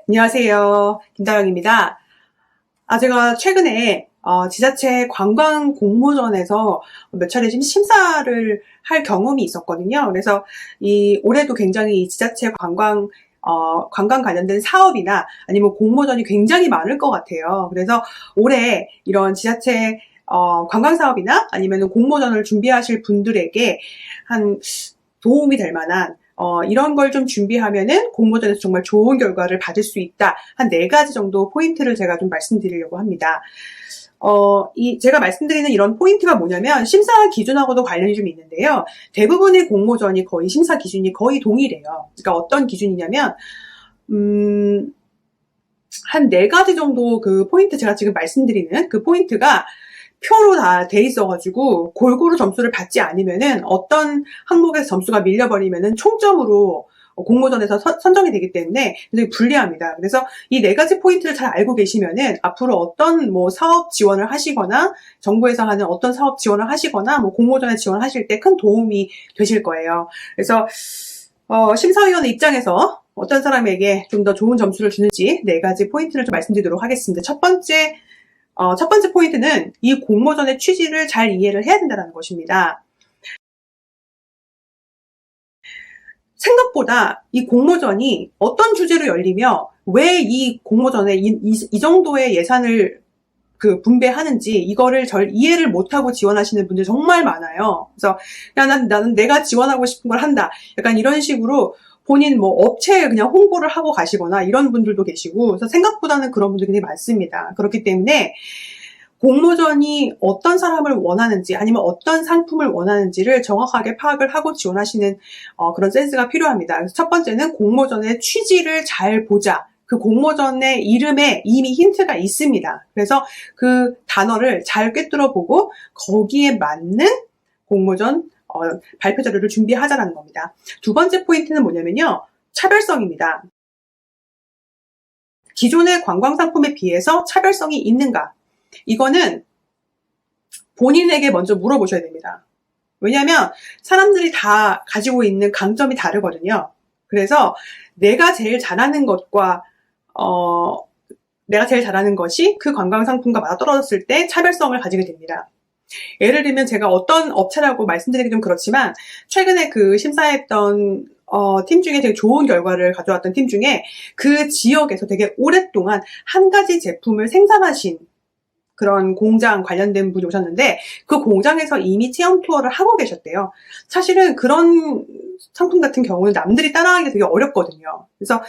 안녕하세요. 김다영입니다. 제가 최근에 지자체 관광 공모전에서 몇 차례 심사를 할 경험이 있었거든요. 그래서 올해도 굉장히 이 지자체 관광 관련된 사업이나 아니면 공모전이 굉장히 많을 것 같아요. 그래서 올해 이런 지자체 관광 사업이나 아니면 공모전을 준비하실 분들에게 한 도움이 될 만한 이런 걸 좀 준비하면은 공모전에서 정말 좋은 결과를 받을 수 있다. 한 4가지 정도 포인트를 제가 좀 말씀드리려고 합니다. 제가 말씀드리는 이런 포인트가 뭐냐면 심사 기준하고도 관련이 좀 있는데요. 대부분의 공모전이 거의 심사 기준이 거의 동일해요. 그러니까 어떤 기준이냐면, 한 4가지 정도 그 포인트, 제가 지금 말씀드리는 그 포인트가 표로 다 돼 있어가지고 골고루 점수를 받지 않으면은 어떤 항목에서 점수가 밀려버리면은 총점으로 공모전에서 선정이 되기 때문에 굉장히 불리합니다. 그래서 이 4가지 포인트를 잘 알고 계시면은 앞으로 어떤 사업 지원을 하시거나 정부에서 하는 어떤 사업 지원을 하시거나 공모전에 지원하실 때 큰 도움이 되실 거예요. 그래서 심사위원의 입장에서 어떤 사람에게 좀 더 좋은 점수를 주는지 4가지 포인트를 좀 말씀드리도록 하겠습니다. 첫 번째 포인트는 이 공모전의 취지를 잘 이해를 해야 된다는 것입니다. 생각보다 이 공모전이 어떤 주제로 열리며 왜 이 공모전에 이 정도의 예산을 분배하는지 이거를 잘 이해를 못하고 지원하시는 분들 정말 많아요. 그래서 나는 내가 지원하고 싶은 걸 한다. 약간 이런 식으로 본인 업체에 그냥 홍보를 하고 가시거나 이런 분들도 계시고, 그래서 생각보다는 그런 분들이 되게 많습니다. 그렇기 때문에 공모전이 어떤 사람을 원하는지 아니면 어떤 상품을 원하는지를 정확하게 파악을 하고 지원하시는 그런 센스가 필요합니다. 그래서 첫 번째는 공모전의 취지를 잘 보자. 그 공모전의 이름에 이미 힌트가 있습니다. 그래서 그 단어를 잘 꿰뚫어 보고 거기에 맞는 공모전 발표 자료를 준비하자라는 겁니다. 두 번째 포인트는 뭐냐면요. 차별성입니다. 기존의 관광 상품에 비해서 차별성이 있는가? 이거는 본인에게 먼저 물어보셔야 됩니다. 왜냐하면 사람들이 다 가지고 있는 강점이 다르거든요. 그래서 내가 제일 잘하는 것이 그 관광 상품과 맞아떨어졌을 때 차별성을 가지게 됩니다. 예를 들면 제가 어떤 업체라고 말씀드리기 좀 그렇지만 최근에 심사했던 팀 중에 되게 좋은 결과를 가져왔던 팀 중에 그 지역에서 되게 오랫동안 한 가지 제품을 생산하신 그런 공장 관련된 분이 오셨는데 그 공장에서 이미 체험 투어를 하고 계셨대요. 사실은 그런 상품 같은 경우는 남들이 따라하기 되게 어렵거든요. 그래서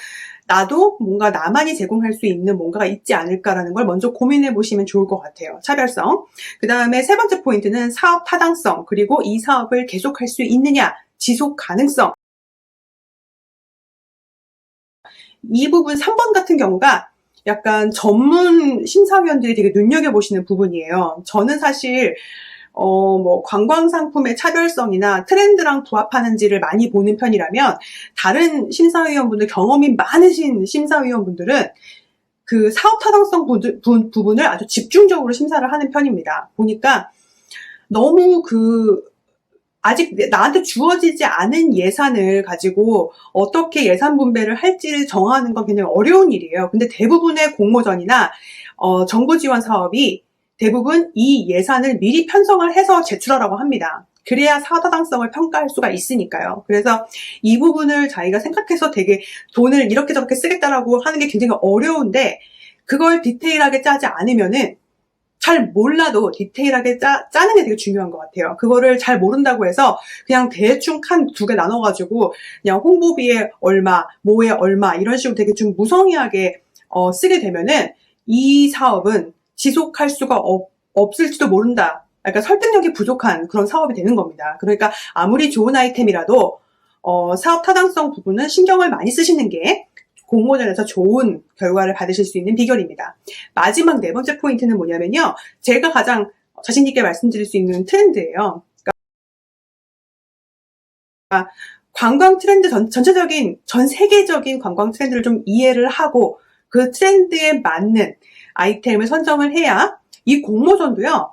나도 뭔가 나만이 제공할 수 있는 뭔가가 있지 않을까라는 걸 먼저 고민해 보시면 좋을 것 같아요. 차별성. 그 다음에 3번째 포인트는 사업 타당성, 그리고 이 사업을 계속할 수 있느냐, 지속 가능성. 이 부분 3번 같은 경우가 약간 전문 심사위원들이 되게 눈여겨보시는 부분이에요. 저는 사실 관광 상품의 차별성이나 트렌드랑 부합하는지를 많이 보는 편이라면 다른 심사위원분들, 경험이 많으신 심사위원분들은 그 사업 타당성 부분을 아주 집중적으로 심사를 하는 편입니다. 보니까 너무 아직 나한테 주어지지 않은 예산을 가지고 어떻게 예산 분배를 할지를 정하는 건 굉장히 어려운 일이에요. 근데 대부분의 공모전이나 정부 지원 사업이 대부분 이 예산을 미리 편성을 해서 제출하라고 합니다. 그래야 사업타당성을 평가할 수가 있으니까요. 그래서 이 부분을 자기가 생각해서 되게 돈을 이렇게 저렇게 쓰겠다라고 하는 게 굉장히 어려운데, 그걸 디테일하게 짜지 않으면은 잘 몰라도 디테일하게 짜는 게 되게 중요한 것 같아요. 그거를 잘 모른다고 해서 그냥 대충 칸 2개 나눠가지고 그냥 홍보비에 얼마, 뭐에 얼마 이런 식으로 되게 좀 무성의하게 쓰게 되면은 이 사업은 지속할 수가 없을지도 모른다. 그러니까 설득력이 부족한 그런 사업이 되는 겁니다. 그러니까 아무리 좋은 아이템이라도 사업 타당성 부분은 신경을 많이 쓰시는 게 공모전에서 좋은 결과를 받으실 수 있는 비결입니다. 마지막 4번째 포인트는 뭐냐면요. 제가 가장 자신 있게 말씀드릴 수 있는 트렌드예요. 그러니까 관광 트렌드 전 세계적인 관광 트렌드를 좀 이해를 하고 그 트렌드에 맞는 아이템을 선정을 해야 이 공모전도요.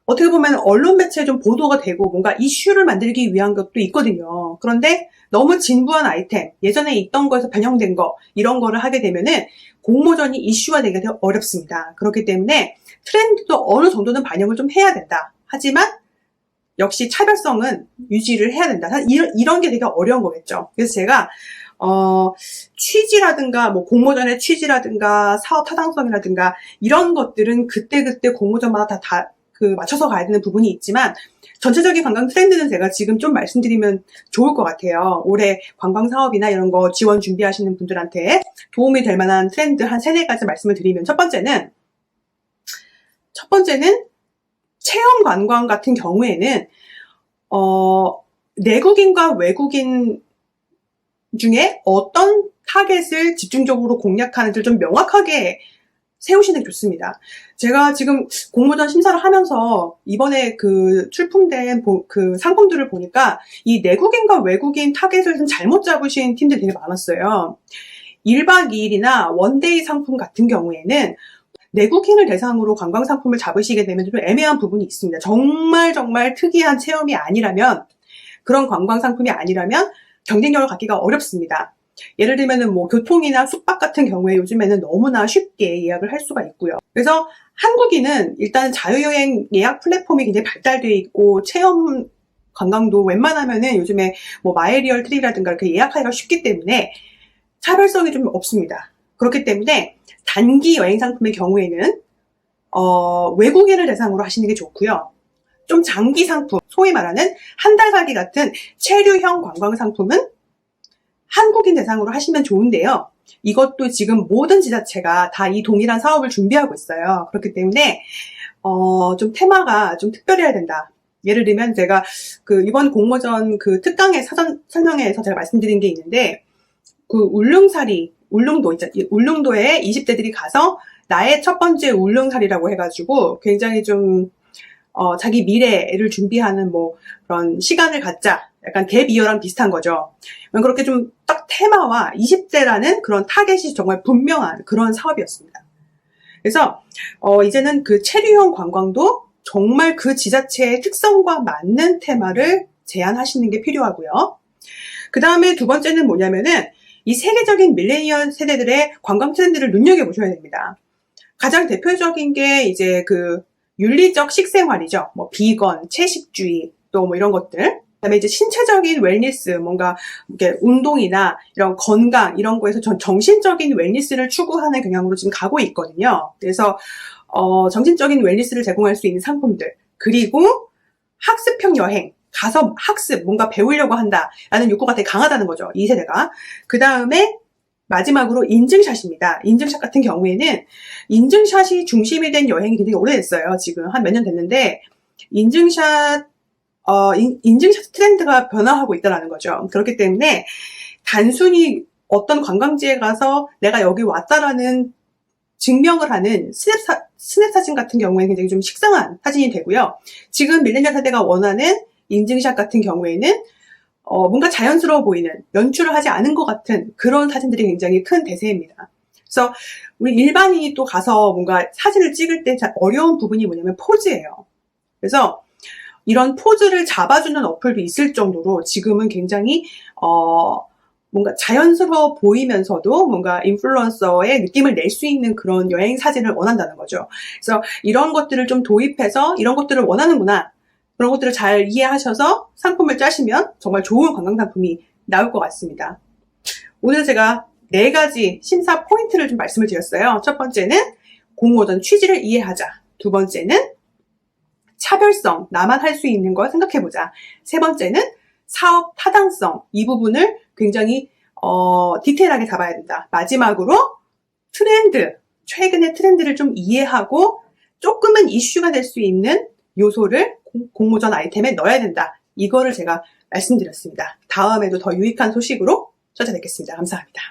어떻게 보면 언론 매체에 좀 보도가 되고 뭔가 이슈를 만들기 위한 것도 있거든요. 그런데 너무 진부한 아이템, 예전에 있던 거에서 변형된 거, 이런 거를 하게 되면은 공모전이 이슈화되기가 되게 어렵습니다. 그렇기 때문에 트렌드도 어느 정도는 반영을 좀 해야 된다. 하지만 역시 차별성은 유지를 해야 된다. 이런 게 되게 어려운 거겠죠. 그래서 제가 취지라든가 뭐 공모전의 취지라든가 사업 타당성이라든가 이런 것들은 그때그때 공모전마다 다 맞춰서 가야 되는 부분이 있지만 전체적인 관광 트렌드는 제가 지금 좀 말씀드리면 좋을 것 같아요. 올해 관광 사업이나 이런 거 지원 준비하시는 분들한테 도움이 될 만한 트렌드 한 3-4가지 말씀을 드리면 첫 번째는 체험 관광 같은 경우에는 내국인과 외국인 중에 어떤 타겟을 집중적으로 공략하는지를 좀 명확하게 세우시는 게 좋습니다. 제가 지금 공모전 심사를 하면서 이번에 출품된 상품들을 보니까 이 내국인과 외국인 타겟을 좀 잘못 잡으신 팀들이 되게 많았어요. 1박 2일이나 원데이 상품 같은 경우에는 내국인을 대상으로 관광 상품을 잡으시게 되면 좀 애매한 부분이 있습니다. 정말 특이한 체험이 아니라면, 그런 관광 상품이 아니라면 경쟁력을 갖기가 어렵습니다. 예를 들면은 뭐 교통이나 숙박 같은 경우에 요즘에는 너무나 쉽게 예약을 할 수가 있고요. 그래서 한국인은 일단 자유여행 예약 플랫폼이 굉장히 발달되어 있고 체험 관광도 웬만하면은 요즘에 뭐 마에리얼 트립이라든가 이렇게 예약하기가 쉽기 때문에 차별성이 좀 없습니다. 그렇기 때문에 단기 여행 상품의 경우에는 외국인을 대상으로 하시는 게 좋고요. 좀 장기 상품, 소위 말하는 한 달 가기 같은 체류형 관광 상품은 한국인 대상으로 하시면 좋은데요. 이것도 지금 모든 지자체가 다 이 동일한 사업을 준비하고 있어요. 그렇기 때문에 좀 테마가 좀 특별해야 된다. 예를 들면 제가 이번 공모전 특강의 사전 설명회에서 제가 말씀드린 게 있는데 울릉도에 20대들이 가서 나의 첫 번째 울릉살이라고 해가지고 굉장히 좀 자기 미래를 준비하는 뭐 그런 시간을 갖자. 약간 갭이어랑 비슷한 거죠. 그렇게 좀 딱 테마와 20대라는 그런 타겟이 정말 분명한 그런 사업이었습니다. 그래서 이제는 체류형 관광도 정말 그 지자체의 특성과 맞는 테마를 제안하시는 게 필요하고요. 그 다음에 두 번째는 뭐냐면은 이 세계적인 밀레니얼 세대들의 관광 트렌드를 눈여겨보셔야 됩니다. 가장 대표적인 게 이제 윤리적 식생활이죠. 뭐 비건, 채식주의, 또 뭐 이런 것들. 그다음에 이제 신체적인 웰니스, 뭔가 이렇게 운동이나 이런 건강 이런 거에서 정신적인 웰니스를 추구하는 경향으로 지금 가고 있거든요. 그래서 정신적인 웰니스를 제공할 수 있는 상품들, 그리고 학습형 여행, 가서 학습, 뭔가 배우려고 한다라는 욕구가 되게 강하다는 거죠, 이 세대가. 그 다음에 마지막으로 인증샷입니다. 인증샷 같은 경우에는 인증샷이 중심이 된 여행이 굉장히 오래됐어요. 지금 한 몇 년 됐는데 인증샷 트렌드가 변화하고 있다는 거죠. 그렇기 때문에 단순히 어떤 관광지에 가서 내가 여기 왔다라는 증명을 하는 스냅 사진 같은 경우에는 굉장히 좀 식상한 사진이 되고요. 지금 밀레니얼 세대가 원하는 인증샷 같은 경우에는 뭔가 자연스러워 보이는, 연출을 하지 않은 것 같은 그런 사진들이 굉장히 큰 대세입니다. 그래서 우리 일반인이 또 가서 뭔가 사진을 찍을 때 어려운 부분이 뭐냐면 포즈예요. 그래서 이런 포즈를 잡아주는 어플도 있을 정도로 지금은 굉장히 뭔가 자연스러워 보이면서도 뭔가 인플루언서의 느낌을 낼 수 있는 그런 여행 사진을 원한다는 거죠. 그래서 이런 것들을 좀 도입해서 이런 것들을 원하는구나, 그런 것들을 잘 이해하셔서 상품을 짜시면 정말 좋은 관광 상품이 나올 것 같습니다. 오늘 제가 4가지 심사 포인트를 좀 말씀을 드렸어요. 첫 번째는 공모전 취지를 이해하자. 두 번째는 차별성, 나만 할 수 있는 걸 생각해보자. 세 번째는 사업 타당성, 이 부분을 굉장히 디테일하게 잡아야 된다. 마지막으로 트렌드, 최근의 트렌드를 좀 이해하고 조금은 이슈가 될 수 있는 요소를 공모전 아이템에 넣어야 된다. 이거를 제가 말씀드렸습니다. 다음에도 더 유익한 소식으로 찾아뵙겠습니다. 감사합니다.